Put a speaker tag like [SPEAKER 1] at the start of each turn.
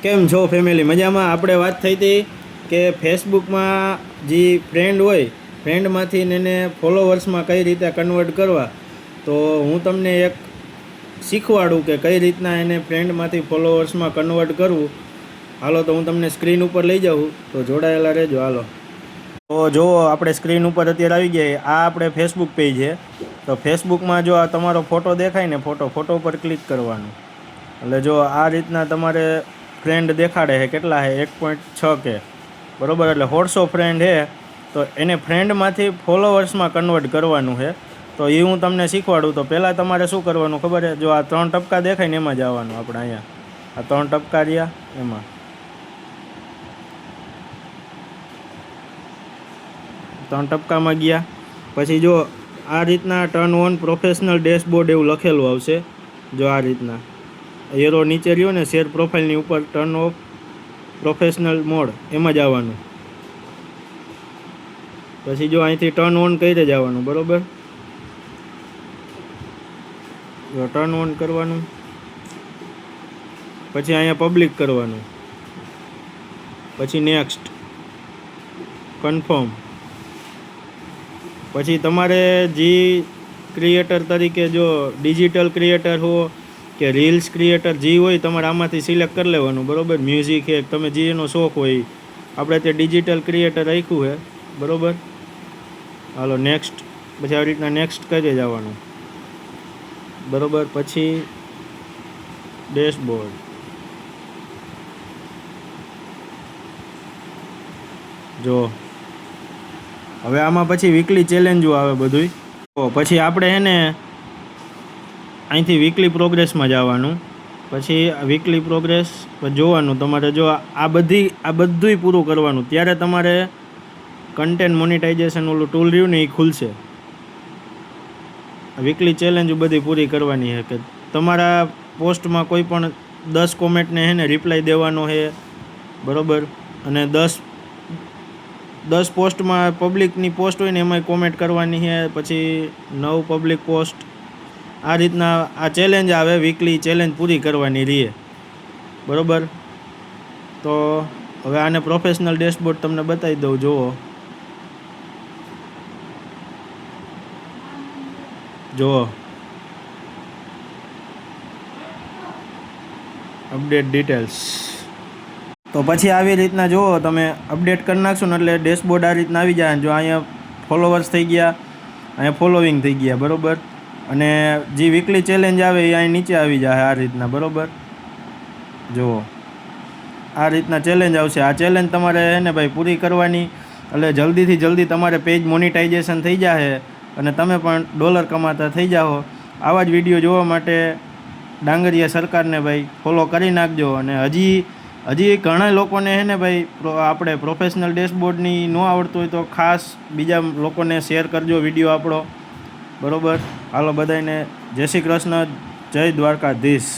[SPEAKER 1] કેમ છો ફેમિલી? મજામાં? આપણે વાત થઈ હતી કે ફેસબુકમાં જે ફ્રેન્ડ હોય ફ્રેન્ડમાંથી એને ફોલોવર્સમાં કઈ રીતે કન્વર્ટ કરવા. તો હું તમને એક શીખવાડું કે કઈ રીતના એને ફ્રેન્ડમાંથી ફોલોવર્સમાં કન્વર્ટ કરવું. હાલો તો હું તમને સ્ક્રીન ઉપર લઈ જાઉં, તો જોડાયેલા રહેજો. હાલો તો જુઓ, આપણે સ્ક્રીન ઉપર અત્યારે આવી ગયા. આ આપણે ફેસબુક પેજ છે. તો ફેસબુકમાં જો આ તમારો ફોટો દેખાય ને, ફોટો ઉપર ક્લિક કરવાનું. એટલે જો આ રીતના તમારે ફ્રેન્ડ દેખાડે છે. કેટલા છે? 1.6 કે, બરાબર. એટલે 150 ફ્રેન્ડ છે. તો એને ફ્રેન્ડમાંથી ફોલોવર્સમાં કન્વર્ટ કરવાનું છે. તો એ હું તમને શીખવાડું. તો પહેલાં તમારે શું કરવાનું ખબર છે? જો આ 3 ટપકા દેખાય ને એમાં જવાનું. આપણે અહીંયા આ 3 ટપકા રહ્યા એમાં 3 ટપકામાં ગયા. પછી જો આ રીતના ટર્ન ઓન પ્રોફેશનલ ડેશબોર્ડ એવું લખેલું આવશે. જો આ રીતના એરો નીચે રહ્યો ને, શેર પ્રોફાઇલની ઉપર ટર્ન ઓફ પ્રોફેશનલ મોડ એમાં જવાનું. પછી જો અહીંથી ટર્ન ઓન કરી જવાનું, બરાબર. જો ટર્ન ઓન કરવાનું. પછી અહીંયા પબ્લિક કરવાનું. પછી નેક્સ્ટ, કન્ફર્મ. પછી તમારે જે ક્રિએટર તરીકે, જો ડિજિટલ ક્રિએટર હો કે રીલ્સ ક્રિએટર જે હોય, તમારે આમાંથી સિલેક્ટ કરી લેવાનું, બરાબર. મ્યુઝિક છે, તમે જે એનો શોખ હોય. આપણે તે ડિજિટલ ક્રિએટર રાખ્યું છે, બરાબર. હાલો નેક્સ્ટ. પછી આવી રીતના નેક્સ્ટ કરી જવાનું, બરાબર. પછી ડેશબોર્ડ. જો હવે આમાં પછી વીકલી ચેલેન્જો આવે બધુંય. તો પછી આપણે છે ને અહીંથી વીકલી પ્રોગ્રેસમાં જવાનું. પછી વીકલી પ્રોગ્રેસ જોવાનું તમારે. જો આ બધુંય પૂરું કરવાનું, ત્યારે તમારે કન્ટેન્ટ મોનિટાઇઝેશન ઓલું ટૂલ રહ્યું ને એ ખુલશે. વીકલી ચેલેન્જ બધી પૂરી કરવાની છે કે તમારા પોસ્ટમાં કોઈ પણ 10 કોમેન્ટને છે ને રિપ્લાય દેવાનો છે, બરાબર. અને 10 પોસ્ટમાં પબ્લિકની પોસ્ટ હોય ને એમાંય કોમેન્ટ કરવાની છે. પછી 9 પબ્લિક પોસ્ટ. આ રીતના આ ચેલેન્જ આવે. વીકલી ચેલેન્જ પૂરી કરવાની રહે, બરાબર. તો હવે આને પ્રોફેશનલ ડેશબોર્ડ તમને બતાવી દઉં. જુઓ અપડેટ ડિટેલ્સ. તો પછી આવી રીતના જુઓ, તમે અપડેટ કરી નાખશો ને એટલે ડેશબોર્ડ આ રીતના આવી જાય. જો અહીંયા ફોલોવર્સ થઈ ગયા, અહીંયા ફોલોવિંગ થઈ ગયા, બરાબર. અને જે વીકલી ચેલેન્જ આવે એ અહીં નીચે આવી જાય આ રીતના, બરાબર. જુઓ આ રીતના ચેલેન્જ આવશે. આ ચેલેન્જ તમારે ને ભાઈ પૂરી કરવાની. એટલે જલ્દીથી જલ્દી તમારે પેજ મોનિટાઇઝેશન થઈ જશે અને તમે પણ ડોલર કમાતા થઈ જાઓ. આવા જ વિડીયો જોવા માટે ડાંગરિયા સરકારને ભાઈ ફોલો કરી નાખજો. અને હજી ઘણા લોકોને છે ને ભાઈ આપણે પ્રોફેશનલ ડેશબોર્ડની ન આવડતું હોય તો ખાસ બીજા લોકોને શેર કરજો વિડીયો આપણો, બરાબર. હાલો બધાને જય શ્રી કૃષ્ણ, જય દ્વારકાધીશ.